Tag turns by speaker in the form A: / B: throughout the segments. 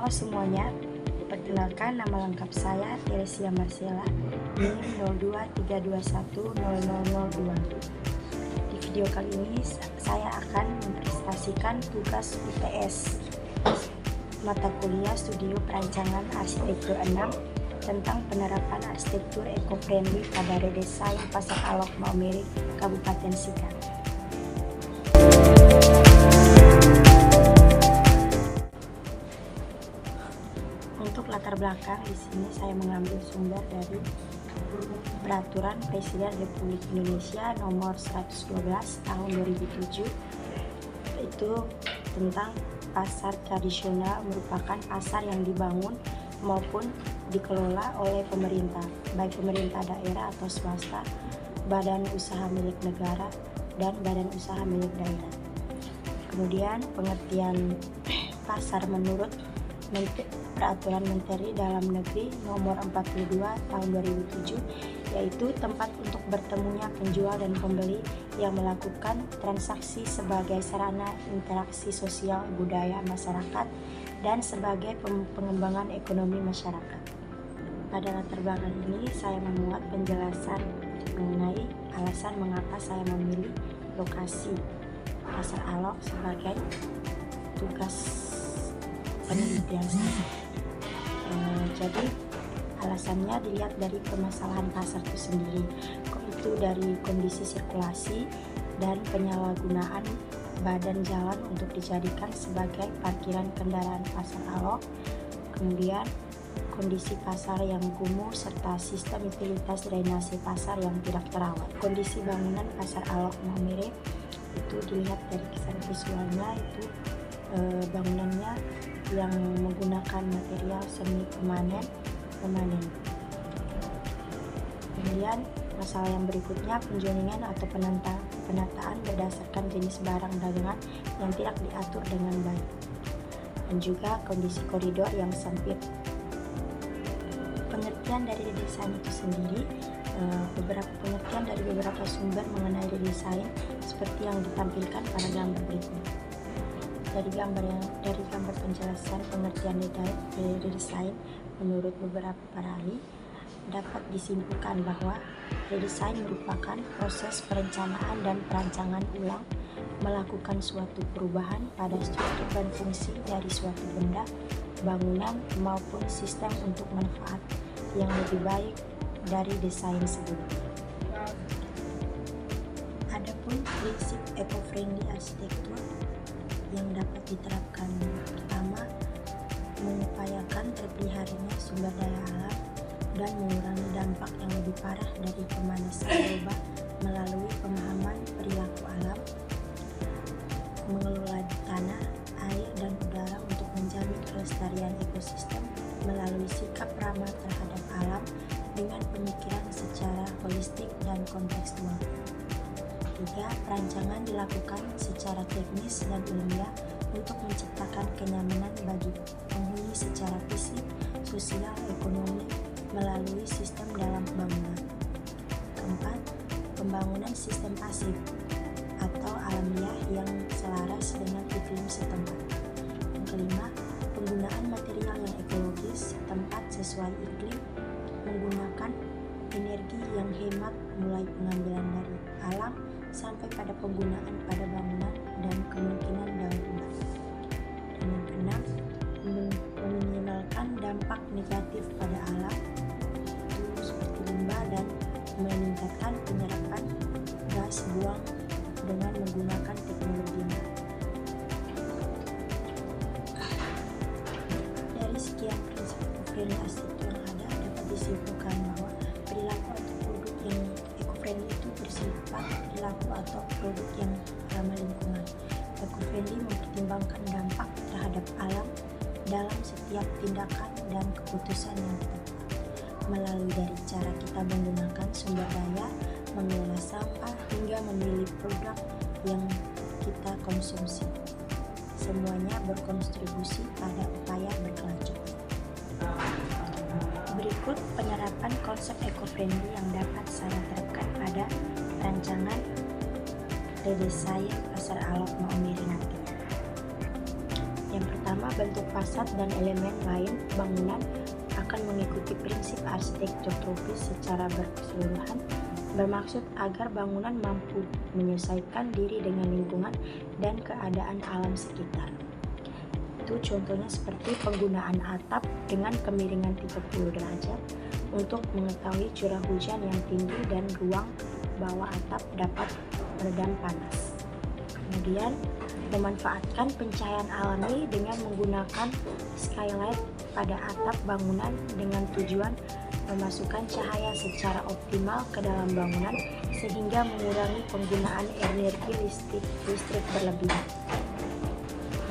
A: Halo semuanya, perkenalkan nama lengkap saya Teresia Marcella, NIM 0232100002. Di video kali ini saya akan mempresentasikan tugas UTS mata kuliah Studio Perancangan Arsitektur 6 tentang penerapan arsitektur eco-friendly pada redesain Pasar Alok Maumere, Kabupaten Sika. Untuk latar belakang, di sini saya mengambil sumber dari Peraturan Presiden Republik Indonesia Nomor 112 Tahun 2007, yaitu tentang pasar tradisional merupakan pasar yang dibangun maupun dikelola oleh pemerintah, baik pemerintah daerah atau swasta, badan usaha milik negara, dan badan usaha milik daerah. Kemudian pengertian pasar menurut Peraturan Menteri Dalam Negeri Nomor 42 Tahun 2007, yaitu tempat untuk bertemunya penjual dan pembeli yang melakukan transaksi sebagai sarana interaksi sosial budaya masyarakat dan sebagai pengembangan ekonomi masyarakat. Pada latar belakang ini saya memuat penjelasan mengenai alasan mengapa saya memilih lokasi Pasar Alok sebagai tugas penelitian saya. Jadi alasannya dilihat dari permasalahan pasar itu sendiri, itu dari kondisi sirkulasi dan penyalahgunaan badan jalan untuk dijadikan sebagai parkiran kendaraan Pasar Alok, kemudian kondisi pasar yang kumuh serta sistem utilitas drainase pasar yang tidak terawat. Kondisi bangunan Pasar Alok Maumere itu dilihat dari kesan visualnya, itu bangunannya yang menggunakan material semi permanen. Kemudian masalah yang berikutnya, penjoningan atau penataan berdasarkan jenis barang dagangan yang tidak diatur dengan baik, dan juga kondisi koridor yang sempit. Pengertian dari redesain itu sendiri, beberapa pengertian dari beberapa sumber mengenai redesain seperti yang ditampilkan pada gambar berikut. Dari gambar penjelasan pengertian redesain menurut beberapa para ahli, dapat disimpulkan bahwa redesain merupakan proses perencanaan dan perancangan ulang melakukan suatu perubahan pada struktur dan fungsi dari suatu benda, bangunan maupun sistem untuk manfaat yang lebih baik dari desain sebelumnya. Adapun prinsip eco-friendly arsitektur yang dapat diterapkan, pertama, mengupayakan terpeliharanya sumber daya alam dan mengurangi dampak yang lebih parah dari pemanasan global melalui pemahaman perilaku alam, mengelola tanah, air, dan udara untuk menjamin kelestarian ekosistem melalui sikap ramah terhadap alam dengan pemikiran secara holistik dan kontekstual. 3. Perancangan dilakukan secara teknis dan ilmiah untuk menciptakan kenyamanan bagi penghuni secara fisik, sosial, ekonomi melalui sistem dalam bangunan. 4. Pembangunan sistem pasif atau alamiah yang selaras dengan iklim setempat. Yang kelima, penggunaan material yang ekologis setempat sesuai iklim, menggunakan energi yang hemat mulai pengambilan dari alam sampai pada penggunaan pada bangunan dan kemungkinan daur ulang. Dan yang keenam, meminimalkan dampak negatif pada alam seperti limbah dan meningkatkan penyerapan gas buang dengan menggunakan teknologi yang baru. Dari sekian prinsip eco-friendly arsitektur yang ada, dapat disimpulkan bahwa perilaku atau produk yang eco-friendly itu bersifat perilaku atau produk yang ramah lingkungan. Eco-friendly mempertimbangkan dampak terhadap alam dalam setiap tindakan dan keputusan yang kita buat, melalui dari cara kita menggunakan sumber daya, mengelola sampah, hingga memilih produk yang kita konsumsi. Semuanya berkontribusi pada upaya berkelanjutan. Berikut penerapan konsep eco-friendly yang dapat saya terapkan pada rancangan redesain Pasar Alok Maumere nantinya. Yang pertama, bentuk fasad dan elemen lain bangunan akan mengikuti prinsip arsitektur tropis secara berkeseluruhan, bermaksud agar bangunan mampu menyesuaikan diri dengan lingkungan dan keadaan alam sekitar. Itu contohnya seperti penggunaan atap dengan kemiringan 30 derajat untuk mengetahui curah hujan yang tinggi dan ruang bawah atap dapat meredam panas. Kemudian, memanfaatkan pencahayaan alami dengan menggunakan skylight pada atap bangunan dengan tujuan memasukkan cahaya secara optimal ke dalam bangunan sehingga mengurangi penggunaan energi listrik berlebih.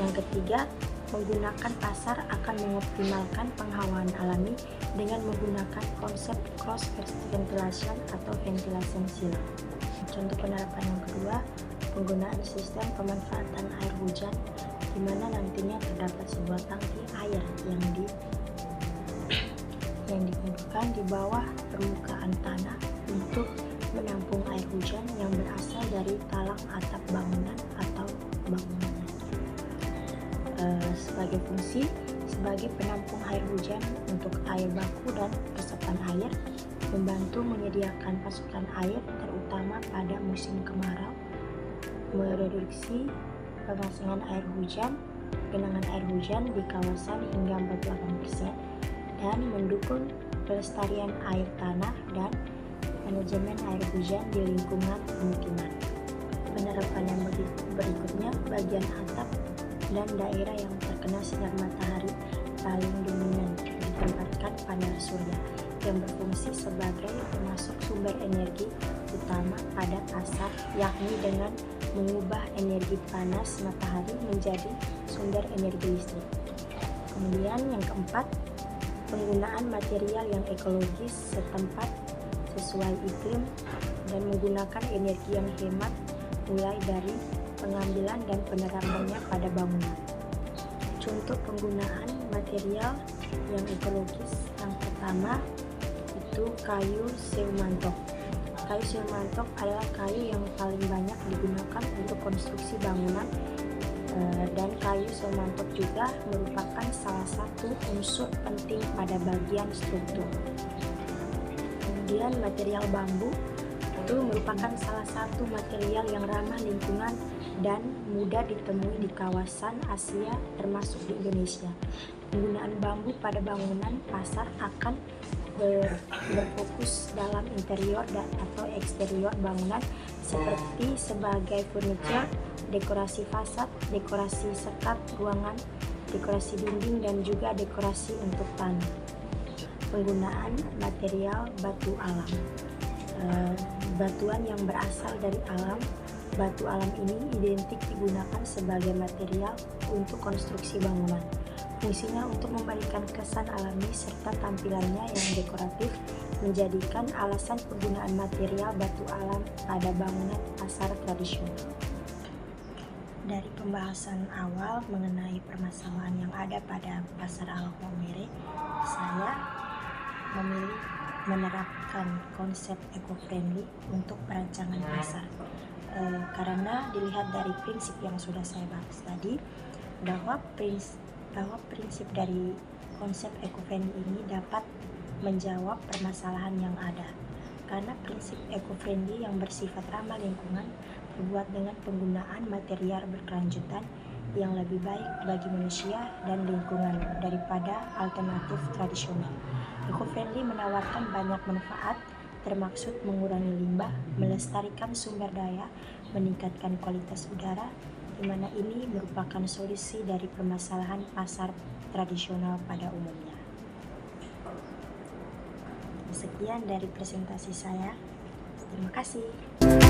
A: Yang ketiga, menggunakan pasar akan mengoptimalkan penghawaan alami dengan menggunakan konsep cross ventilation atau ventilation silang. Contoh penerapan yang kedua, penggunaan sistem pemanfaatan air hujan di mana nantinya terdapat sebuah tangki air yang dihidupkan di bawah permukaan tanah untuk menampung air hujan yang berasal dari talang atap bangunan atau bangunan. Sebagai fungsi sebagai penampung air hujan untuk air baku dan resapan air, membantu menyediakan pasokan air terutama pada musim kemarau, mereduksi pemasangan air hujan, genangan air hujan di kawasan hingga 48%, dan mendukung pelestarian air tanah dan manajemen air hujan di lingkungan pemukiman. Penerapan yang berikutnya, bagian atap dan daerah yang terkena sinar matahari paling dominan ditempatkan panel surya yang berfungsi sebagai pemasok sumber energi utama pada pasar, yakni dengan mengubah energi panas matahari menjadi sumber energi listrik. Kemudian yang keempat, penggunaan material yang ekologis setempat sesuai iklim dan menggunakan energi yang hemat mulai dari pengambilan dan penerapannya pada bangunan. Contoh penggunaan material yang ekologis yang pertama itu kayu seumantok. Kayu seumantok adalah kayu yang paling banyak digunakan untuk konstruksi bangunan, dan kayu seumantok juga merupakan salah satu unsur penting pada bagian struktur. Kemudian material bambu itu merupakan salah satu material yang ramah lingkungan dan mudah ditemui di kawasan Asia termasuk di Indonesia. Penggunaan bambu pada bangunan pasar akan berfokus dalam interior atau eksterior bangunan seperti sebagai furniture, dekorasi fasad, dekorasi sekat ruangan, dekorasi dinding, dan juga dekorasi untuk tanah. Penggunaan material batu alam. Batuan yang berasal dari alam. Batu alam ini identik digunakan sebagai material untuk konstruksi bangunan. Fungsinya untuk memberikan kesan alami serta tampilannya yang dekoratif, menjadikan alasan penggunaan material batu alam pada bangunan pasar tradisional. Dari pembahasan awal mengenai permasalahan yang ada pada pasar Al-Maumere, saya memilih menerapkan konsep eco-friendly untuk perancangan pasar, karena dilihat dari prinsip yang sudah saya bahas tadi, bahwa prinsip dari konsep eco-friendly ini dapat menjawab permasalahan yang ada, karena prinsip eco-friendly yang bersifat ramah lingkungan terbuat dengan penggunaan material berkelanjutan yang lebih baik bagi manusia dan lingkungan daripada alternatif tradisional. Eco-friendly menawarkan banyak manfaat, termaksud mengurangi limbah, melestarikan sumber daya, meningkatkan kualitas udara, di mana ini merupakan solusi dari permasalahan pasar tradisional pada umumnya. Sekian dari presentasi saya. Terima kasih.